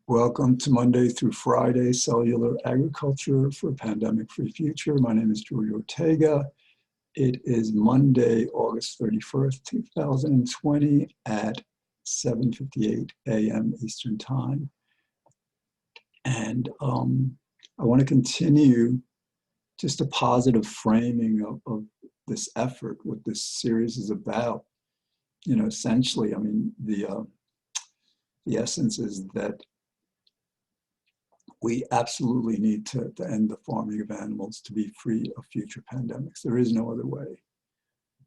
Welcome to Monday through Friday Cellular Agriculture for a Pandemic-Free Future. My name is George Ortega. It is Monday, August 31st, 2020 at 7:58 a.m. Eastern Time. And I want to continue just a positive framing of this effort, what this series is about. You know, essentially, I mean, the essence is that we absolutely need to end the farming of animals to be free of future pandemics. There is no other way.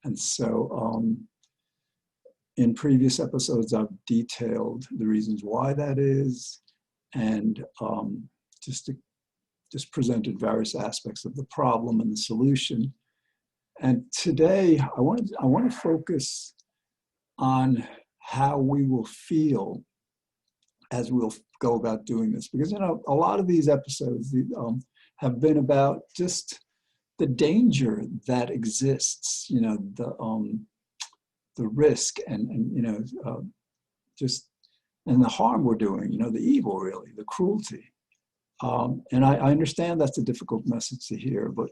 And so in previous episodes, I've detailed the reasons why that is, and just presented various aspects of the problem and the solution. And today, I want to focus on how we will feel as we'll go about doing this, because a lot of these episodes have been about just the danger that exists, the risk and just and the harm we're doing, the evil, really, the cruelty. And I understand that's a difficult message to hear, but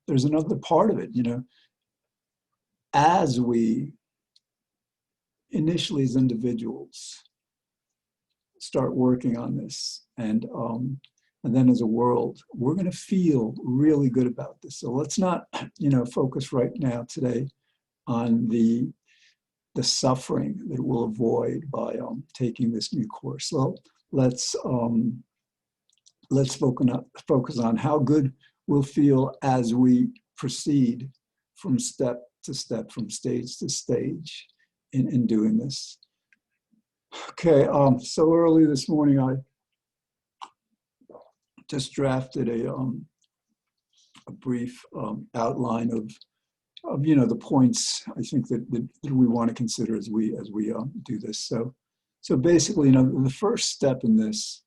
there's another part of it. As we initially as individuals start working on this, and then as a world, we're going to feel really good about this. So let's not, focus right now today on the suffering that we'll avoid by taking this new course. So let's focus on how good we'll feel as we proceed from step to step, from stage to stage in doing this. Okay, so early this morning, I just drafted a brief outline of the points I think that we want to consider as we do this. So basically, the first step in this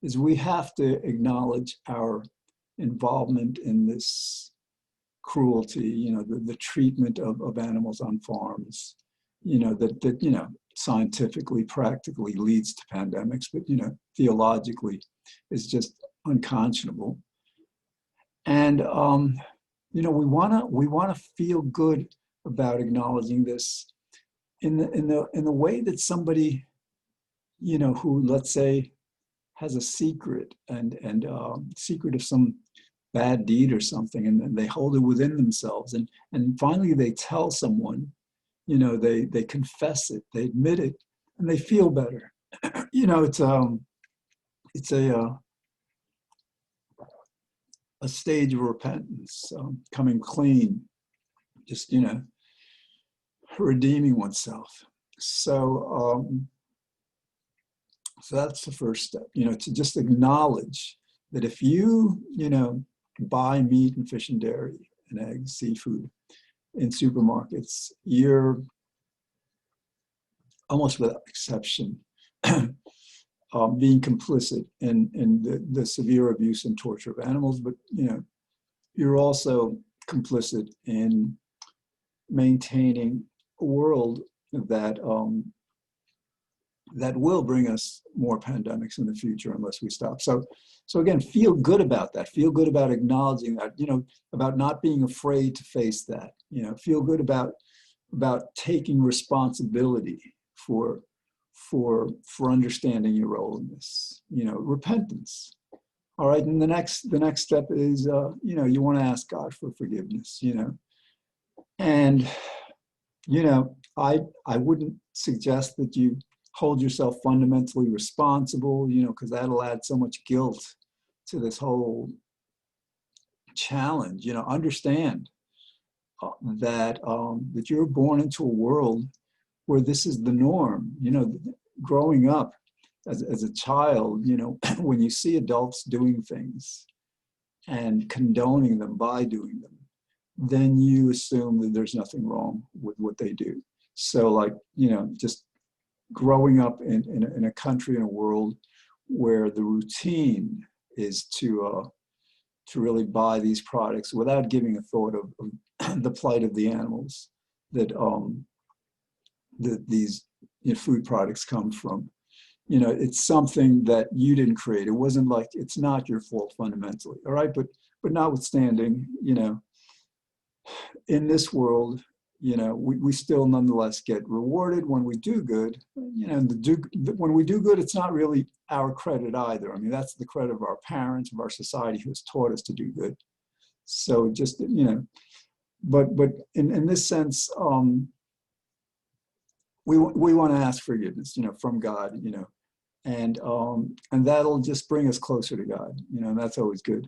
is we have to acknowledge our involvement in this cruelty, the treatment of animals on farms, that scientifically, practically leads to pandemics, but theologically is just unconscionable. And we want to feel good about acknowledging this in the way that somebody who, let's say, has a secret and secret of some bad deed or something, and they hold it within themselves, and finally they tell someone. They confess it, they admit it, and they feel better. It's a stage of repentance, coming clean, just redeeming oneself. So that's the first step. To just acknowledge that if you buy meat and fish and dairy and eggs, seafood in supermarkets, you're almost without exception being complicit in the severe abuse and torture of animals, but you're also complicit in maintaining a world that that will bring us more pandemics in the future unless we stop. So again, feel good about that. Feel good about acknowledging that, about not being afraid to face that, feel good about taking responsibility for understanding your role in this, repentance. All right. And the next step is, you want to ask God for forgiveness, and, I wouldn't suggest that you hold yourself fundamentally responsible, because that'll add so much guilt to this whole challenge. Understand that that you're born into a world where this is the norm. Growing up as a child, when you see adults doing things and condoning them by doing them, then you assume that there's nothing wrong with what they do. So just growing up in a country, in a world where the routine is to really buy these products without giving a thought of the plight of the animals that these food products come from. You know, it's something that you didn't create. It wasn't like, it's not your fault fundamentally, all right? But notwithstanding, you know, in this world, you know, we still nonetheless get rewarded when we do good. You know, and when we do good, it's not really our credit either. I mean, that's the credit of our parents, of our society who has taught us to do good. So just, you know, but in this sense, we want to ask forgiveness, you know, from God, you know, and that'll just bring us closer to God, you know, and that's always good.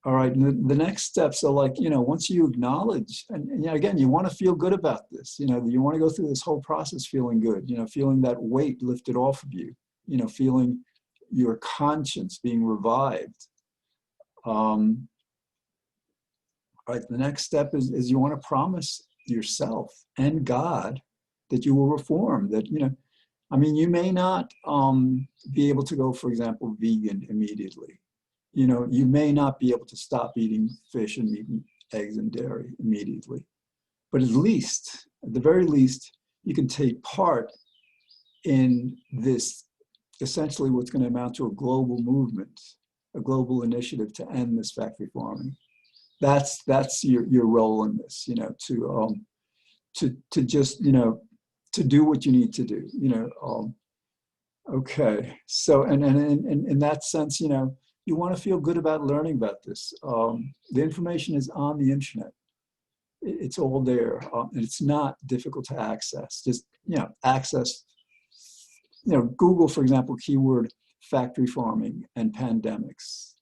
All right, and the next steps are like, you know, once you acknowledge, and you know, again, you want to feel good about this, you know, you want to go through this whole process feeling good, you know, feeling that weight lifted off of you, you know, feeling your conscience being revived. All right, the next step is you want to promise yourself and God that you will reform, that, you know, I mean, you may not be able to go, for example, vegan immediately. You know, you may not be able to stop eating fish and meat and eggs and dairy immediately. But at least, at the very least, you can take part in this, essentially what's going to amount to a global movement, a global initiative to end this factory farming. That's your role in this, you know, to just, you know, to do what you need to do, you know. Okay, so and in that sense, you know, you want to feel good about learning about this. The information is on the internet. It's all there, and it's not difficult to access. Just, you know, access, you know, Google, for example, keyword factory farming and pandemics.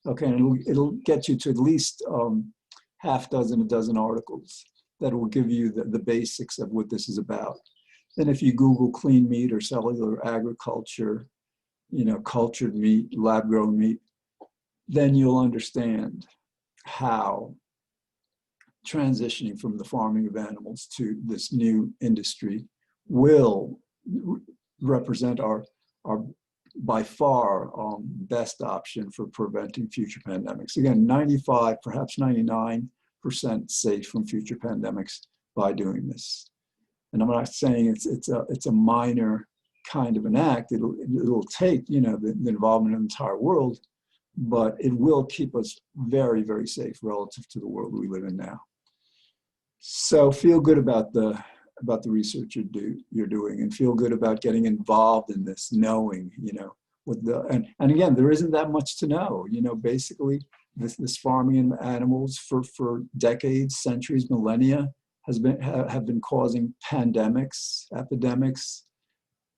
Okay, and it'll get you to at least half dozen, a dozen articles that will give you the basics of what this is about. Then if you Google clean meat or cellular agriculture, you know, cultured meat, lab-grown meat, then you'll understand how transitioning from the farming of animals to this new industry will represent our by far best option for preventing future pandemics. Again, 95, perhaps 99% safe from future pandemics by doing this. And I'm not saying it's a minor kind of an act. It'll take, you know, the involvement of the entire world, but it will keep us very, very safe relative to the world we live in now. So feel good about the research you're doing, and feel good about getting involved in this, knowing, you know, with and again, there isn't that much to know. You know, basically this farming animals for decades, centuries, millennia have been causing pandemics, epidemics,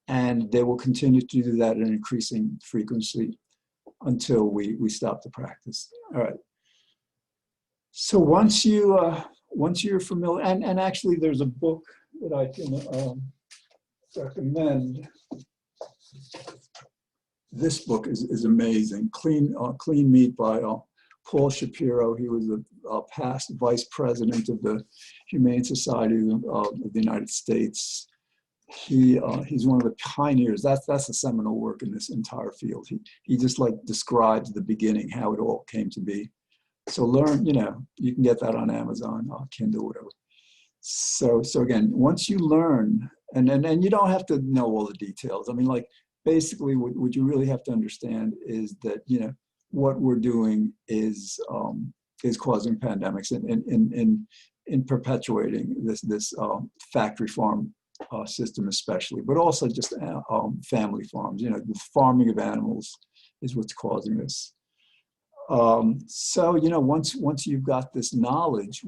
and they will continue to do that at an increasing frequency until we stop the practice. All right. So once you're familiar, and actually there's a book that I can recommend. This book is amazing. Clean Meat by Paul Shapiro. He was a past vice president of the Humane Society of the United States. He's one of the pioneers. That's the seminal work in this entire field. He just like describes the beginning, how it all came to be. So learn, you know, you can get that on Amazon, Kindle, whatever. So again, once you learn, and you don't have to know all the details. I mean, like, basically what you really have to understand is that, you know, what we're doing is causing pandemics in perpetuating this factory farm system especially, but also just family farms. You know, the farming of animals is what's causing this. So, you know, once you've got this knowledge,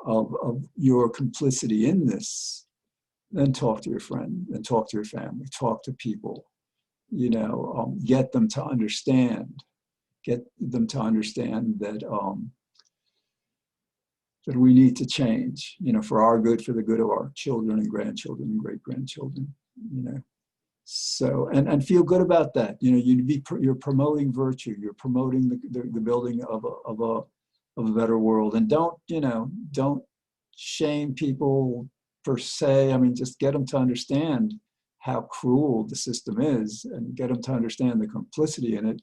of your complicity in this, then talk to your friend, then talk to your family, talk to people, you know, get them to understand that that we need to change, you know, for our good, for the good of our children and grandchildren and great-grandchildren, you know. So, and feel good about that. You know, you're promoting virtue, you're promoting the building of a better world. And don't shame people per se. I mean, just get them to understand how cruel the system is, and get them to understand the complicity in it.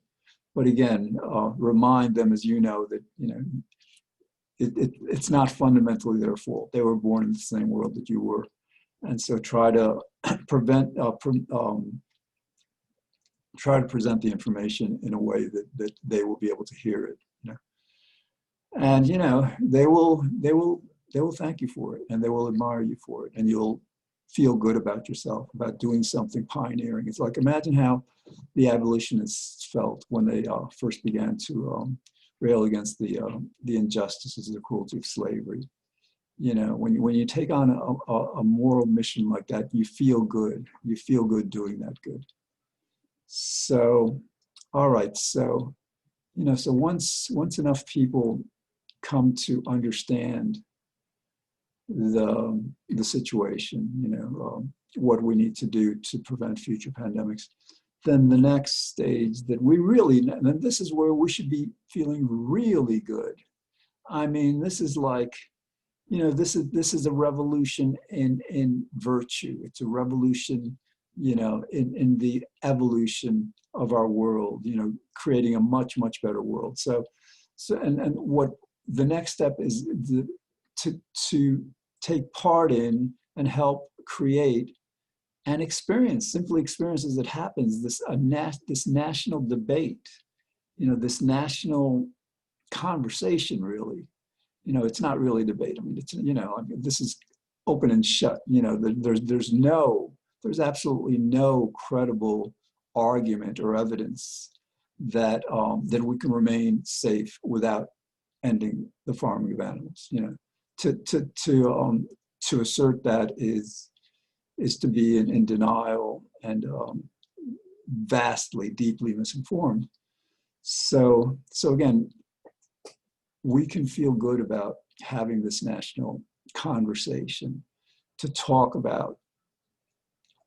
But again, remind them, as you know, that, you know, it's not fundamentally their fault. They were born in the same world that you were. And so try to prevent, try to present the information in a way that they will be able to hear it. You know? And you know, they will thank you for it, and they will admire you for it, and you'll feel good about yourself, about doing something pioneering. It's like, imagine how the abolitionists felt when they first began to rail against the injustices and the cruelty of slavery. You know, when you take on a moral mission like that, you feel good. You feel good doing that good. So, all right. So, you know, so once enough people come to understand the situation, you know, what we need to do to prevent future pandemics, then the next stage that we really, and this is where we should be feeling really good. I mean, this is like, you know, this is a revolution in virtue. It's a revolution, you know, in the evolution of our world, you know, creating a much better world. So and what the next step is to take part in and help create and experience, simply experience as it happens, this national debate, you know, this national conversation, really. You know, it's not really debate. I mean, it's, you know, I mean, this is open and shut. You know, there's absolutely no credible argument or evidence that that we can remain safe without ending the farming of animals. You know, to assert that is to be in denial and vastly, deeply misinformed. So again, we can feel good about having this national conversation to talk about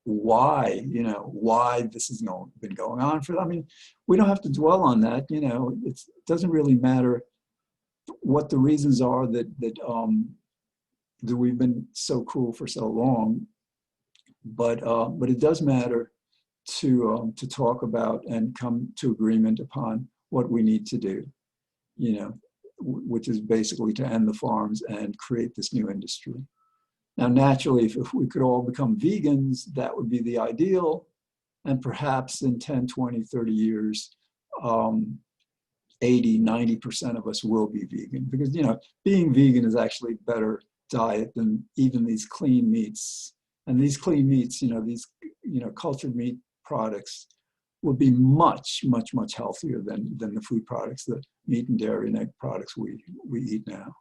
why, you know, why this has been going on for, I mean, we don't have to dwell on that, you know, it doesn't really matter what the reasons are that we've been so cruel for so long, but it does matter to talk about and come to agreement upon what we need to do, you know, which is basically to end the farms and create this new industry. Now, naturally, if we could all become vegans, that would be the ideal. And perhaps in 10, 20, 30 years, 80, 90% of us will be vegan, because, you know, being vegan is actually a better diet than even these clean meats. And these clean meats, you know, these, you know, cultured meat products would be much healthier than the food products, the meat and dairy and egg products we eat now.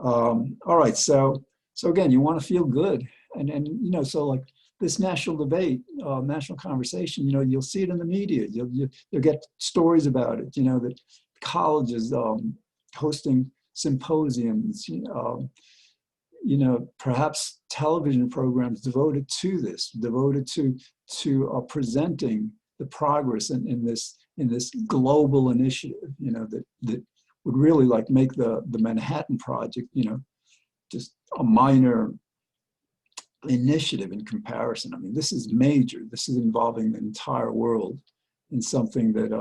All right, so again, you want to feel good, and you know, so like this national debate, national conversation, you know, you'll see it in the media. You'll get stories about it. You know, that colleges hosting symposiums. You know, perhaps television programs devoted to this, devoted to presenting the progress in this global initiative. You know, that would really like make the Manhattan Project, you know, just a minor initiative in comparison. I mean, this is major. This is involving the entire world in something that,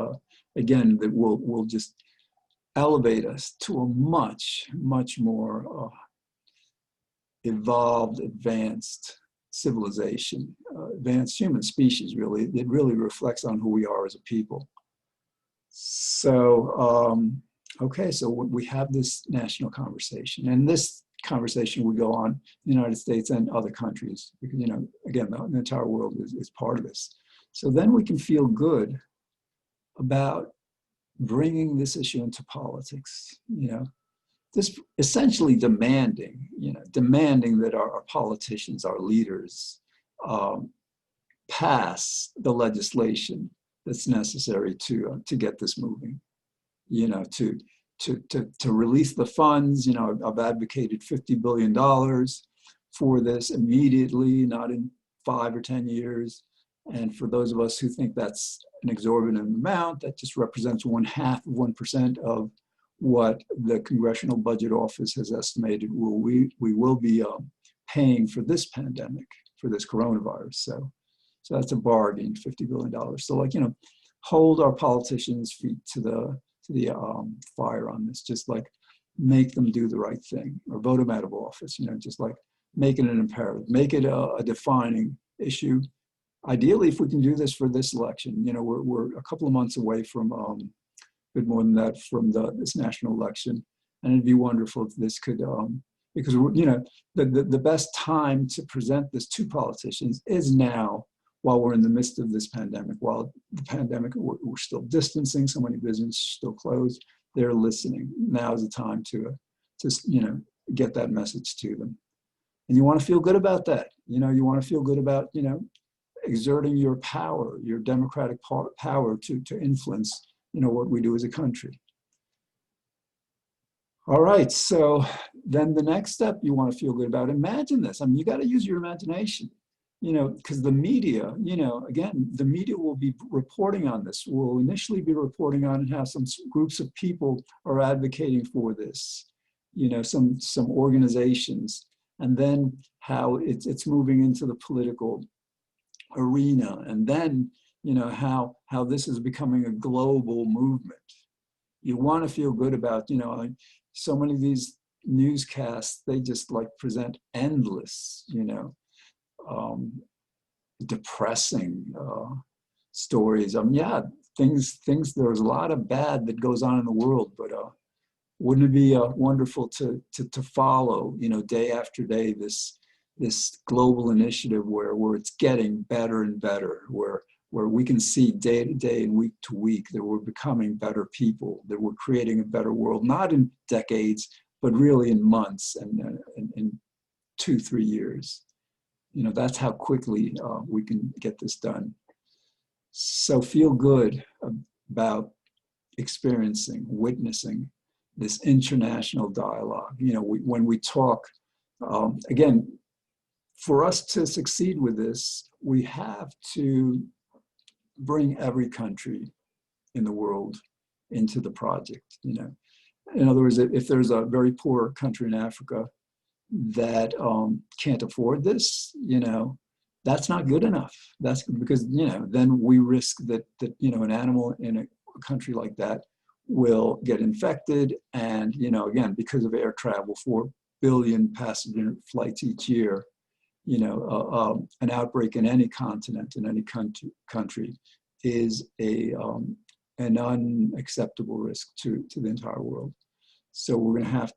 again, that will just elevate us to a much more evolved, advanced civilization, advanced human species, really. It really reflects on who we are as a people. So, okay, so we have this national conversation, and this conversation would go on in the United States and other countries, because, you know, again, the entire world is part of this. So then we can feel good about bringing this issue into politics, you know, this essentially demanding that our politicians, our leaders, pass the legislation that's necessary to get this moving, you know, to release the funds. You know, I've advocated $50 billion for this immediately, not in 5 or 10 years. And for those of us who think that's an exorbitant amount, that just represents 0.5% of what the Congressional Budget Office has estimated we will be paying for this pandemic, for this coronavirus. So that's a bargain, $50 billion. So, like, you know, hold our politicians' feet to the fire on this. Just like make them do the right thing, or vote them out of office. You know, just like make it an imperative, make it a defining issue. Ideally, if we can do this for this election, you know, we're a couple of months away from, bit more than that, from this national election. And it'd be wonderful if this could, because, you know, the best time to present this to politicians is now, while we're in the midst of this pandemic. While the pandemic, we're still distancing, so many businesses still closed, they're listening. Now is the time to you know, get that message to them. And you want to feel good about that. You know, you want to feel good about, you know, exerting your power, your democratic power to influence, you know, what we do as a country. All right, so then the next step you want to feel good about, imagine this. I mean, you got to use your imagination, you know, because the media, you know, again, the media will be reporting on this, will initially be reporting on how some groups of people are advocating for this, you know, some organizations, and then how it's moving into the political arena, and then, you know, how this is becoming a global movement. You want to feel good about, you know, like so many of these newscasts, they just like present endless, you know, depressing stories. Yeah, things, there's a lot of bad that goes on in the world, but wouldn't it be wonderful to follow, you know, day after day, this global initiative where it's getting better and better, where we can see day to day and week to week that we're becoming better people, that we're creating a better world, not in decades, but really in months and in 2-3 years. You know, that's how quickly we can get this done. So feel good about experiencing, witnessing this international dialogue. You know, when we talk, again, for us to succeed with this, we have to bring every country in the world into the project. You know, in other words, if there's a very poor country in Africa that can't afford this, you know, that's not good enough. That's because, you know, then we risk that you know, an animal in a country like that will get infected, and, you know, again, because of air travel, 4 billion passenger flights each year, you know, an outbreak in any continent, in any country is an unacceptable risk to the entire world. So we're going to have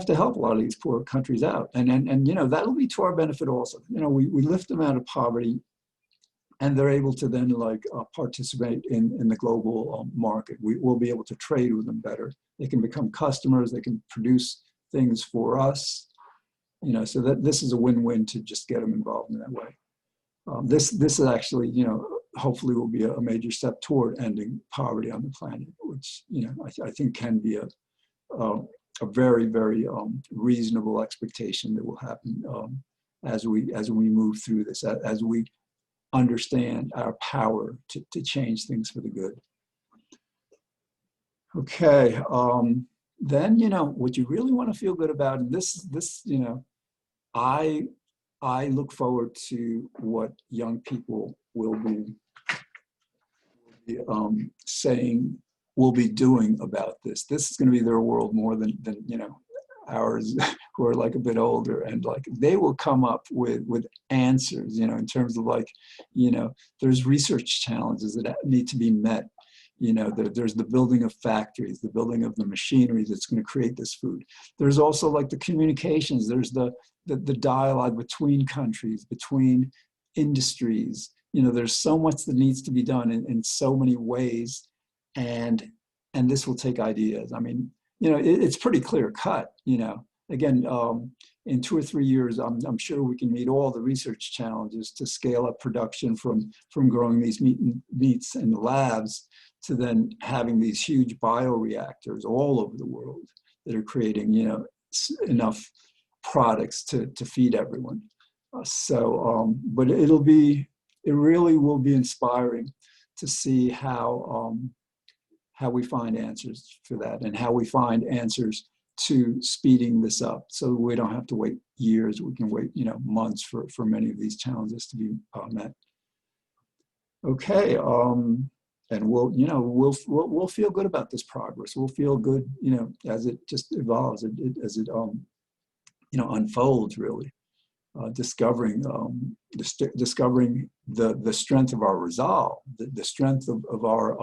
to help a lot of these poor countries out, and you know, that'll be to our benefit also. You know, we lift them out of poverty, and they're able to then like participate in the global market. We'll be able to trade with them better. They can become customers. They can produce things for us. You know, so that this is a win-win to just get them involved in that way. This is actually, you know, hopefully will be a major step toward ending poverty on the planet, which, you know, I think can be a very, very reasonable expectation that will happen as we move through this, as we understand our power to change things for the good. Okay, then, you know, what you really want to feel good about, and this, you know, I look forward to what young people will be saying, will be doing about this. This is going to be their world more than you know, ours, who are like a bit older, and like they will come up with answers, you know, in terms of like, you know, there's research challenges that need to be met. You know, there's the building of factories, the building of the machinery that's going to create this food. There's also like the communications. There's the dialogue between countries, between industries. You know, there's so much that needs to be done in so many ways, and this will take ideas. I mean, you know, it's pretty clear cut. You know, again, in 2 or 3 years, I'm sure we can meet all the research challenges to scale up production from growing these meats in the labs to then having these huge bioreactors all over the world that are creating, you know, enough products to feed everyone. But it really will be inspiring to see how we find answers for that, and how we find answers to speeding this up, so we don't have to wait years. We can wait, you know, months for many of these challenges to be met. Okay. And we'll feel good about this progress. We'll feel good, you know, as it just evolves, as it unfolds really. Discovering discovering the strength of our resolve, the strength of our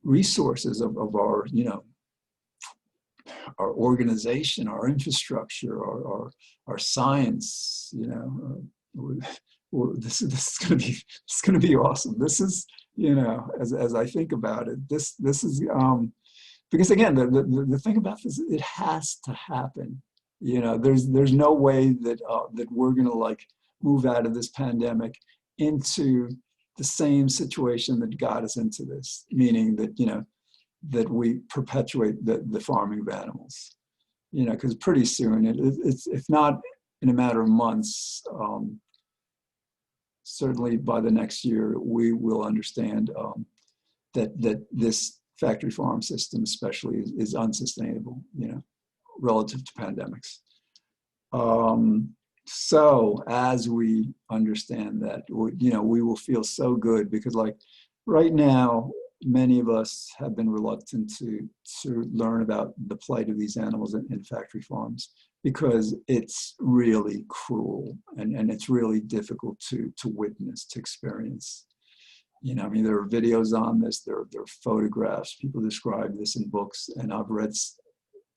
resources, of our our organization, our infrastructure, our science. This is going to be awesome. This is, as I think about it, this is because again, the thing about this, it has to happen. There's no way that that we're going to like move out of this pandemic into the same situation that got us into this, meaning that that we perpetuate the farming of animals. Because pretty soon it's, if not in a matter of months, certainly by the next year, we will understand that this factory farm system especially is unsustainable, relative to pandemics. So as we understand that, we will feel so good, because like right now, many of us have been reluctant to learn about the plight of these animals in factory farms, because it's really cruel and it's really difficult to witness, to experience. I mean, there are videos on this, there are photographs, people describe this in books, and I've read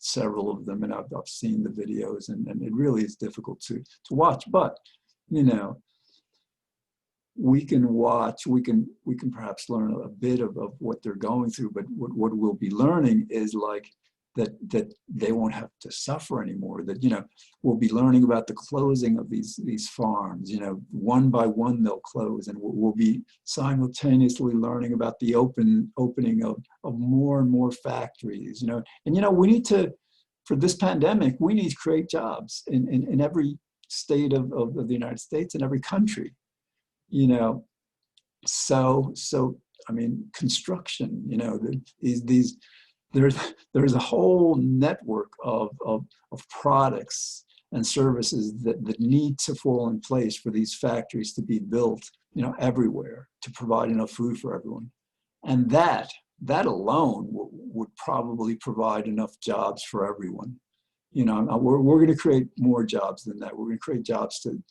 several of them, and I've seen the videos, and it really is difficult to watch. But we can watch, we can perhaps learn a bit of what they're going through, but what we'll be learning is like that they won't have to suffer anymore, that we'll be learning about the closing of these farms, one by one they'll close, and we'll be simultaneously learning about the opening of more and more factories, and we need to, for this pandemic, we need to create jobs in every state of the United States, in every country. So I mean, construction, there's a whole network of products and services that need to fall in place for these factories to be built, everywhere, to provide enough food for everyone. And that alone would probably provide enough jobs for everyone. We're going to create more jobs than that. We're going to create jobs to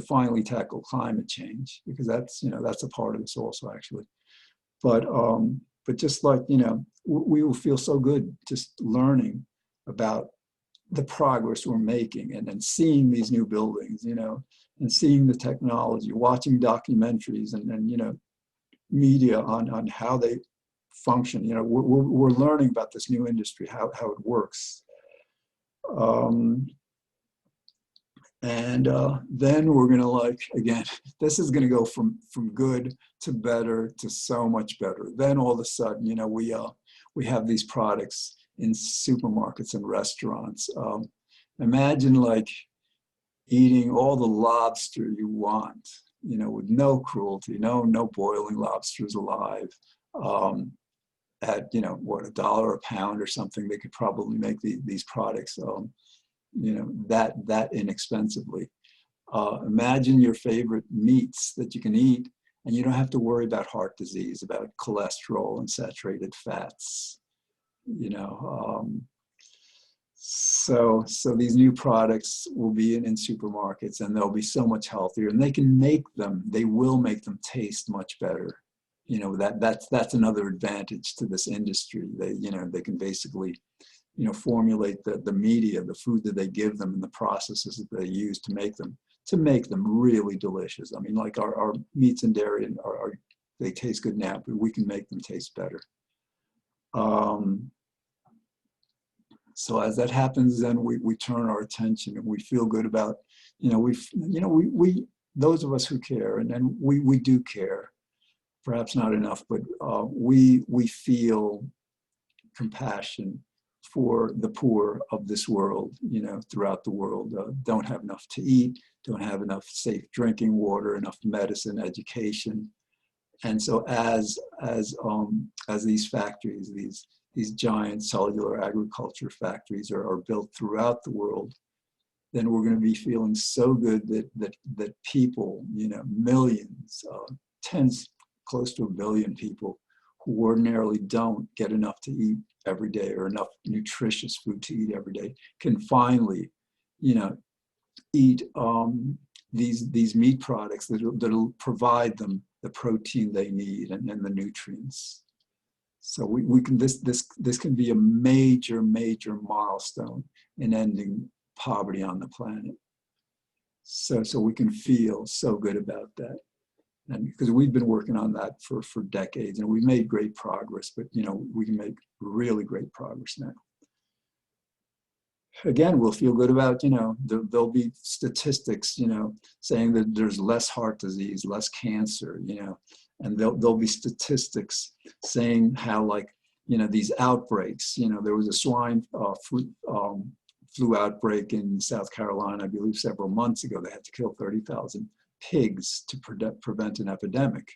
finally tackle climate change, because that's a part of this also, actually. But just like, we will feel so good just learning about the progress we're making, and then seeing these new buildings, and seeing the technology, watching documentaries and media on how they function. We're learning about this new industry, how it works. And then we're going to, like, again, this is going to go from good to better to so much better. Then all of a sudden, we have these products in supermarkets and restaurants. Imagine like eating all the lobster you want, with no cruelty, no boiling lobsters alive. At what, $1 a pound or something, they could probably make these products. That inexpensively. Imagine your favorite meats that you can eat, and you don't have to worry about heart disease, about cholesterol and saturated fats. So these new products will be in supermarkets, and they'll be so much healthier, and they will make them taste much better. That's another advantage to this industry. They can basically formulate the media, the food that they give them, and the processes that they use to make them really delicious. I mean, like our meats and dairy they taste good now, but we can make them taste better. So as that happens, then we turn our attention, and we feel good about, we those of us who care, and then we do care, perhaps not enough, but we feel compassion for the poor of this world, throughout the world, don't have enough to eat, don't have enough safe drinking water, enough medicine, education. And so as these factories, these giant cellular agriculture factories are built throughout the world, then we're going to be feeling so good that people, millions, tens, close to 1 billion people who ordinarily don't get enough to eat, every day, or enough nutritious food to eat every day, can finally, you know, eat these meat products that'll provide them the protein they need and the nutrients. So we can, this can be a major milestone in ending poverty on the planet. So we can feel so good about that. And because we've been working on that for decades, and we've made great progress, but you know, we can make really great progress now. Again, we'll feel good about, you know, there'll be statistics, you know, saying that there's less heart disease, less cancer, you know, and there'll be statistics saying how, like, you know, these outbreaks, you know, there was a swine flu outbreak in South Carolina, I believe several months ago. They had to kill 30,000 pigs to prevent an epidemic.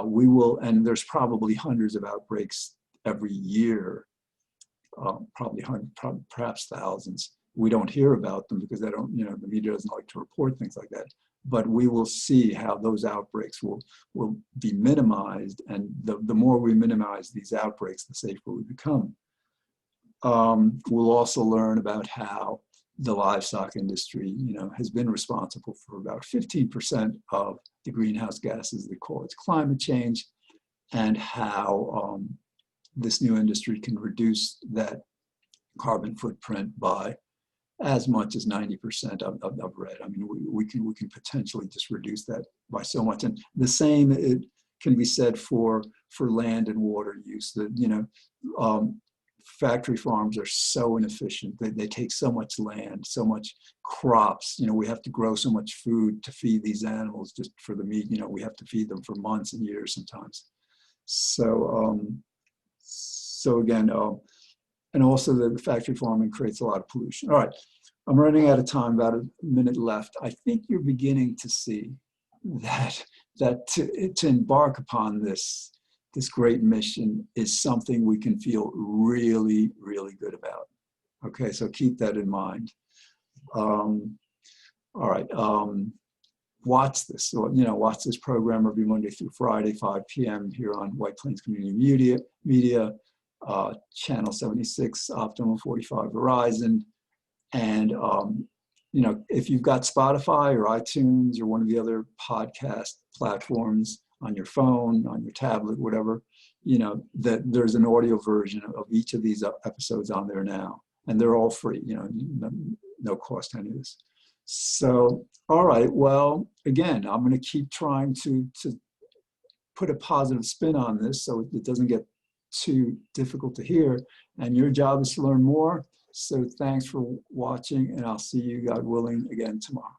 We will, and there's probably hundreds of outbreaks every year. Probably hundreds, perhaps thousands. We don't hear about them because they don't, you know, the media doesn't like to report things like that. But we will see how those outbreaks will be minimized, and the more we minimize these outbreaks, the safer we become. We'll also learn about how the livestock industry, you know, has been responsible for about 15% of the greenhouse gases that cause climate change, and how this new industry can reduce that carbon footprint by as much as 90%. I've read. I mean, we can potentially just reduce that by so much. And the same it can be said for land and water use. That, you know, factory farms are so inefficient. They take so much land, so much crops. You know, we have to grow so much food to feed these animals just for the meat. You know, we have to feed them for months and years sometimes. So again, and also the factory farming creates a lot of pollution. All right, I'm running out of time, about a minute left. I think you're beginning to see that to embark upon this great mission is something we can feel really good about. Okay, so keep that in mind. All right, watch this. You know, watch this program every Monday through Friday, 5 p.m. here on White Plains Community Media, channel 76, Optimum 45 Verizon. And, you know, if you've got Spotify or iTunes or one of the other podcast platforms on your phone, on your tablet, whatever, you know, that there's an audio version of each of these episodes on there now. And they're all free, you know, no cost to any of this. So, all right, well, again, I'm going to keep trying to put a positive spin on this so it doesn't get too difficult to hear. And your job is to learn more. So thanks for watching, and I'll see you, God willing, again tomorrow.